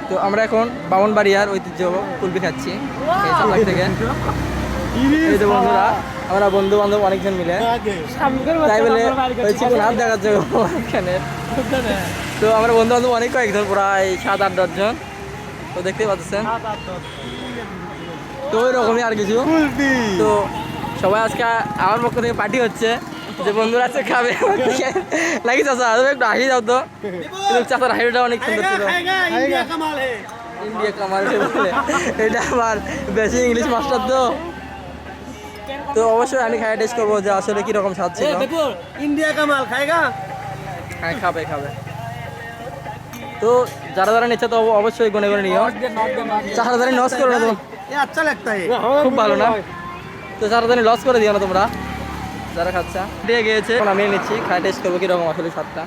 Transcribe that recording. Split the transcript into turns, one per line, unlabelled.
তো আমরা এখন বামনবাড়িয়ার ঐতিহ্য কুলফি খাচ্ছি এই চালাক থেকে। এই যে বন্ধুরা, আমরা বন্ধু বান্ধব অনেকজন মিলে তাই বলে ওই চিকন হাত দেখাচ্ছে মাঝখানে। তো আমরা বন্ধু বান্ধব অনেক কয়েকজন, প্রায় 7-8-10 জন। তো দেখতেই পাচ্ছেন, তো ওই রকমই আর কিছু। তো সবাই আজকে আমার পক্ষ থেকে পার্টি হচ্ছে, যে বন্ধুরা আছে খাবে লাগিস। চাচা একটু হাসি যাও তো, কিন্তু চাচার হাসিটা অনেক সুন্দর ছিল। ইন্ডিয়া কামাল বলে, এটা আমার বেশি ইংলিশ মাস্টার তো। তো অবশ্যই আমি খাই টেস্ট করবো যে আসলে কিরকম স্বাদ ছিল।
इंडिया का माल खाएगा।
হ্যাঁ, খাবে খাবে। তো যারা যারা নিচ্ছে তো অবশ্যই গুনে গুনে নিও। 4,000 লস করো না তো,
ये अच्छा लगता है।
খুব ভালো না? তো 4,000 লস করে দিও না তোমরা যারা খাচ্ছা। দিয়ে গিয়েছে, এখন আমি নিচ্ছি, খাই টেস্ট করবো কিরকম আসলে স্বাদটা।